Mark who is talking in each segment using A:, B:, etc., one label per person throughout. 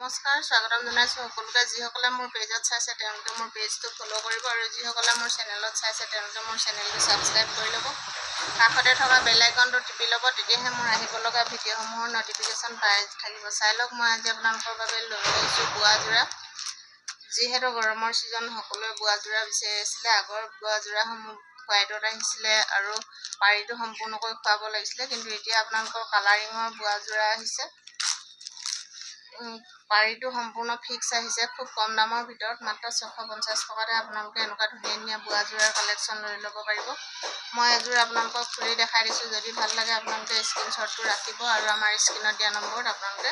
A: নমস্কাৰ, স্বাগতম জনাইছোঁ সকলোকে। যিসকলে মোৰ পেজত চাইছে তেওঁলোকে মোৰ পেজটো ফ'ল' কৰিব আৰু যিসকলে মোৰ চেনেলত চাইছে তেওঁলোকে মোৰ চেনেলটো ছাবস্ক্ৰাইব কৰি ল'ব। কাষতে থকা বেল আইকনটো টিপি ল'ব, তেতিয়াহে মোৰ আহিব লগা ভিডিঅ'সমূহৰ ন'টিফিকেশ্যন পাই থাকিব। চাই লওক, মই আজি আপোনালোকৰ বাবে লৈ আহিছোঁ বোৱা যোৰা। যিহেতু গৰমৰ ছিজন, সকলোৱে বোৱা যোৰা বিচাৰি আছিলে। আগৰ বোৱা যোৰাসমূহ হোৱাইটত আহিছিলে আৰু পাৰিটো সম্পূৰ্ণকৈ খুৱাব লাগিছিলে, কিন্তু এতিয়া আপোনালোকৰ কালাৰিঙৰ বোৱা যোৰা আহিছে। পাৰিটো সম্পূৰ্ণ ফিক্স আহিছে, খুব কম দামৰ ভিতৰত মাত্ৰ 650 টকাতে আপোনালোকে এনেকুৱা ধুনীয়া ধুনীয়া বোৱা যোৰাৰ কালেকশ্যন লৈ ল'ব পাৰিব। মই এযোৰ আপোনালোকক খুলি দেখাই দিছোঁ। যদি ভাল লাগে আপোনালোকে স্ক্ৰীনশ্বটটো ৰাখিব আৰু আমাৰ স্ক্ৰীনত দিয়া নম্বৰত আপোনালোকে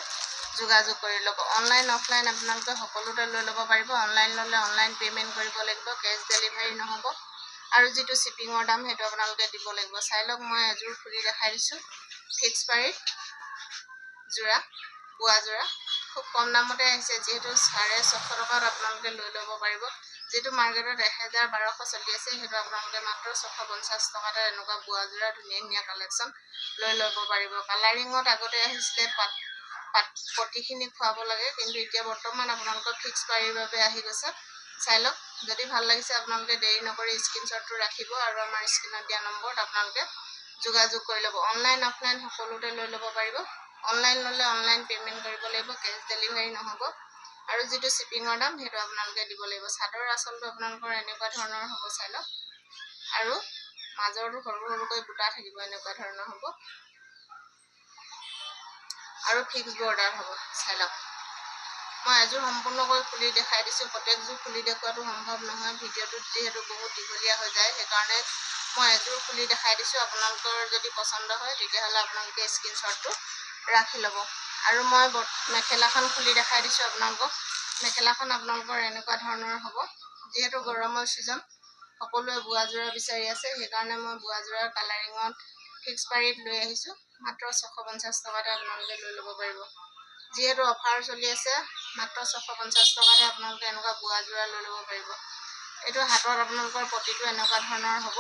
A: যোগাযোগ কৰি ল'ব। অনলাইন অফলাইন আপোনালোকে সকলোতে লৈ ল'ব পাৰিব। অনলাইন ল'লে অনলাইন পে'মেণ্ট কৰিব লাগিব, কেছ ডেলিভাৰী নহ'ব। আৰু যিটো শ্বিপিঙৰ দাম সেইটো আপোনালোকে দিব লাগিব। চাই লওক, মই এযোৰ খুলি দেখাই দিছোঁ। ফিক্স পাৰি যোৰা, বোৱা যোৰা খুব কম দামতে আহিছে। যিহেতু 650 টকাত আপোনালোকে লৈ ল'ব পাৰিব। যিটো মাৰ্কেটত 1000-1200 চলি আছে, সেইটো আপোনালোকে মাত্ৰ 650 টকাতে এনেকুৱা বোৱা যোৰা ধুনীয়া ধুনীয়া কালেকশ্যন লৈ ল'ব পাৰিব। কালাৰিঙত আগতে আহিছিলে পটিখিনি খুৱাব লাগে, কিন্তু এতিয়া বৰ্তমান আপোনালোকৰ ফিক্স পাৰিৰ বাবে আহি গৈছে। চাই লওক, যদি ভাল লাগিছে আপোনালোকে দেৰি নকৰি স্ক্ৰীনশ্বটটো ৰাখিব আৰু আমাৰ স্ক্ৰীনত দিয়া নম্বৰত আপোনালোকে যোগাযোগ কৰি ল'ব। অনলাইন অফলাইন সকলোতে লৈ ল'ব পাৰিব। অনলাইন ল'লে অনলাইন পে'মেণ্ট কৰিব লাগিব, কেছ ডেলিভাৰী নহ'ব। আৰু যিটো শ্বিপিঙৰ দাম সেইটো আপোনালোকে দিব লাগিব। চাদৰ আচলটো আপোনালোকৰ এনেকুৱা ধৰণৰ হ'ব, চাই লওক। আৰু মাজৰটো সৰু সৰুকৈ বুটা থাকিব, এনেকুৱা ধৰণৰ হ'ব। আৰু ফিক্স বৰ্ডাৰ হ'ব, চাই লওক। মই এযোৰ সম্পূৰ্ণকৈ খুলি দেখাই দিছোঁ। প্ৰত্যেকযোৰ খুলি দেখুওৱাটো সম্ভৱ নহয়, ভিডিঅ'টোত যিহেতু বহুত দীঘলীয়া হৈ যায়, সেইকাৰণে মই এযোৰ খুলি দেখাই দিছোঁ। আপোনালোকৰ যদি পচন্দ হয় তেতিয়াহ'লে আপোনালোকে স্ক্ৰীনশ্বটটো ৰাখি ল'ব। আৰু মই মেখেলাখন খুলি দেখাই দিছোঁ আপোনালোকক। মেখেলাখন আপোনালোকৰ এনেকুৱা ধৰণৰ হ'ব। যিহেতু গৰমৰ ছিজন, সকলোৱে বোৱা যোৰা বিচাৰি আছে, সেইকাৰণে মই বোৱা যোৰাৰ কালাৰিঙত ফিক্স পাৰিত লৈ আহিছোঁ। মাত্ৰ 650 টকাতে আপোনালোকে লৈ ল'ব পাৰিব। যিহেতু অফাৰ চলি আছে, মাত্ৰ 650 টকাতে আপোনালোকে এনেকুৱা বোৱা যোৰা লৈ ল'ব পাৰিব। এইটো হাতত আপোনালোকৰ পটিটো এনেকুৱা ধৰণৰ হ'ব।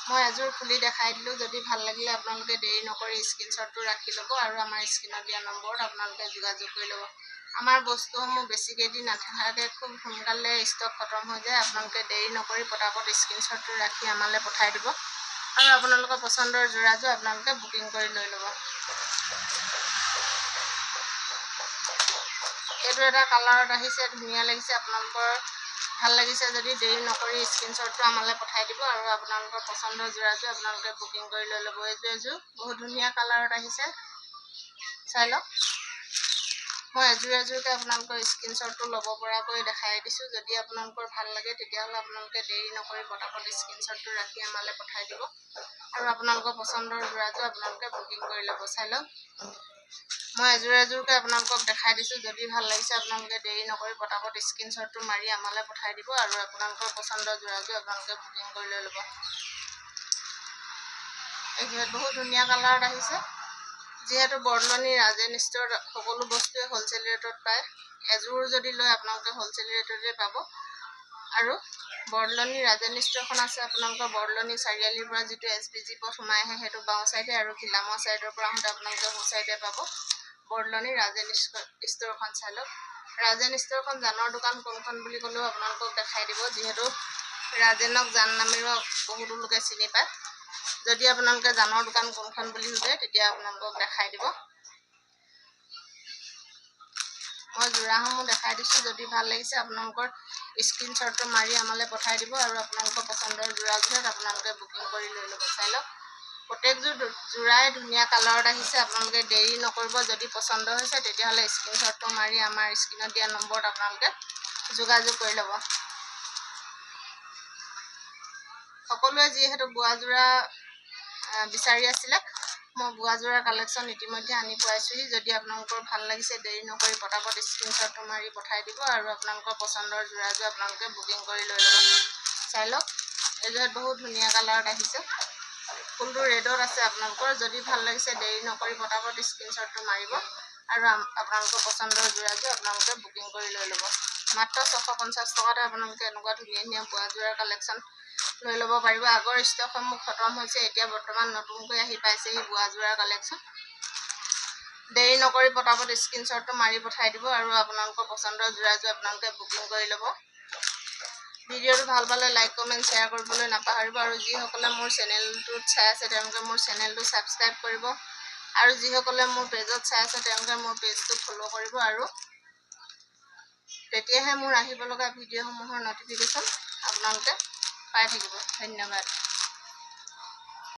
A: মই এযোৰ খুলি দেখাই দিলোঁ। যদি ভাল লাগিলে আপোনালোকে দেৰি নকৰি স্ক্ৰীনশ্বটটো ৰাখি ল'ব আৰু আমাৰ স্ক্ৰীনত দিয়া নম্বৰত আপোনালোকে যোগাযোগ কৰি ল'ব। আমাৰ বস্তুসমূহ বেছি কেইদিন নাথাকে, খুব সোনকালে ষ্টক খতম হৈ যায়। আপোনালোকে দেৰি নকৰি পটাপট স্ক্ৰীনশ্বটটো ৰাখি আমালৈ পঠাই দিব আৰু আপোনালোকৰ পচন্দৰ যোৰাযোৰ আপোনালোকে বুকিং কৰি লৈ ল'ব। এইটো এটা কালাৰত আহিছে, ধুনীয়া লাগিছে। আপোনালোকৰ ভাল লাগিছে যদি দেৰি নকৰি স্ক্ৰীনশ্বটটো আমালৈ পঠাই দিব আৰু আপোনালোকৰ পচন্দৰ যোৰাযোৰ আপোনালোকে বুকিং কৰি লৈ ল'ব। এইযোৰ এযোৰ বহুত ধুনীয়া কালাৰত আহিছে, চাই লওক। মই এযোৰ এযোৰকৈ আপোনালোকৰ স্ক্ৰীনশ্বটটো ল'ব পৰাকৈ দেখাই দিছোঁ। যদি আপোনালোকৰ ভাল লাগে তেতিয়াহ'লে আপোনালোকে দেৰি নকৰি পটাপট স্ক্ৰীনশ্বটটো ৰাখি আমালৈ পঠাই দিব আৰু আপোনালোকৰ পচন্দৰ যোৰাযোৰ আপোনালোকে বুকিং কৰি ল'ব। চাই লওক, মই এযোৰ এযোৰকৈ আপোনালোকক দেখাই দিছোঁ। যদি ভাল লাগিছে আপোনালোকে দেৰি নকৰি পটাপট স্ক্ৰীনশ্বটটো মাৰি আমালৈ পঠাই দিব আৰু আপোনালোকৰ পচন্দৰ যোৰাযোৰ আপোনালোকে বুকিং কৰি লৈ ল'ব। এইযোৰ বহুত ধুনীয়া কালাৰত আহিছে। যিহেতু বৰদলনি ৰাজেন ষ্ট'ৰত সকলো বস্তুৱে হ'লচেল ৰেটত পায়। এযোৰ যদি লয় আপোনালোকে হ'লচেল ৰেটতে পাব। আৰু বৰদলনি ৰাজেন ষ্ট'ৰখন আছে আপোনালোকৰ বৰদলনি চাৰিআলিৰ পৰা যিটো SPG পথ সোমাই আহে সেইটো বাওঁ চাইডে, আৰু ঘিলামৰ চাইডৰ পৰা আহোঁতে আপোনালোকে সোঁ চাইডে পাব বৰদলনি ৰাজেন ষ্ট'ৰখন। চাই লওক, ৰাজেন ষ্ট'ৰখন জানৰ দোকান কোনখন বুলি ক'লেও আপোনালোকক দেখাই দিব। যিহেতু ৰাজেনক জান নামেৰেও বহুতো লোকে চিনি পায়। যদি আপোনালোকে জানৰ দোকান কোনখন বুলি সোধে তেতিয়া আপোনালোকক দেখাই দিব। মই যোৰাসমূহ দেখাই দিছোঁ। যদি ভাল লাগিছে আপোনালোকৰ স্ক্ৰীনশ্বটটো মাৰি আমালৈ পঠাই দিব আৰু আপোনালোকৰ পচন্দৰ যোৰাযোৰত আপোনালোকে বুকিং কৰি লৈ ল'ব। চাই লওক, প্ৰত্যেকযোৰ যোৰাই ধুনীয়া কালাৰত আহিছে। আপোনালোকে দেৰি নকৰিব। যদি পচন্দ হৈছে তেতিয়াহ'লে স্ক্ৰীনশ্বটটো মাৰি আমাৰ স্ক্ৰীনত দিয়া নম্বৰত আপোনালোকে যোগাযোগ কৰি ল'ব। সকলোৱে যিহেতু বোৱা যোৰা বিচাৰি আছিলে, মই বোৱা যোৰাৰ কালেকশ্যন ইতিমধ্যে আনি পোৱাইছোঁহি। যদি আপোনালোকৰ ভাল লাগিছে দেৰি নকৰি পটাপট স্ক্ৰীনশ্বটটো মাৰি পঠাই দিব আৰু আপোনালোকৰ পচন্দৰ যোৰাযোৰ আপোনালোকে বুকিং কৰি লৈ ল'ব। চাই লওক, এইযোৰ বহুত ধুনীয়া কালাৰত আহিছে। ফুলটো ৰেডত আছে আপোনালোকৰ। যদি ভাল লাগিছে দেৰি নকৰি পটাপট স্ক্ৰীনশ্বটটো মাৰিব আৰু আপোনালোকৰ পচন্দৰ যোৰাযোৰ আপোনালোকে বুকিং কৰি লৈ ল'ব। মাত্ৰ 650 টকাতে আপোনালোকে এনেকুৱা ধুনীয়া ধুনীয়া বোৱা যোৰাৰ কালেকশ্যন লৈ ল'ব পাৰিব। আগৰ ষ্টকসমূহ খতম হৈছে, এতিয়া বৰ্তমান নতুনকৈ আহি পাইছেহি বোৱা যোৰাৰ কালেকশ্যন। দেৰি নকৰি পটাপট স্ক্ৰীনশ্বটটো মাৰি পঠাই দিব আৰু আপোনালোকৰ পচন্দৰ যোৰাযোৰ আপোনালোকে বুকিং কৰি ল'ব। ভিডিঅ'টো ভাল পালে লাইক কমেণ্ট শ্বেয়াৰ কৰিবলৈ নাপাহৰিব আৰু যিসকলে মোৰ চেনেলটোত চাই আছে তেওঁলোকে মোৰ চেনেলটো ছাবস্ক্ৰাইব কৰিব আৰু যিসকলে মোৰ পেজত চাই আছে তেওঁলোকে মোৰ পেজটো ফ'ল' কৰিব আৰু তেতিয়াহে মোৰ আহিব লগা ভিডিঅ'সমূহৰ ন'টিফিকেশ্যন আপোনালোকে পাই থাকিব। ধন্যবাদ।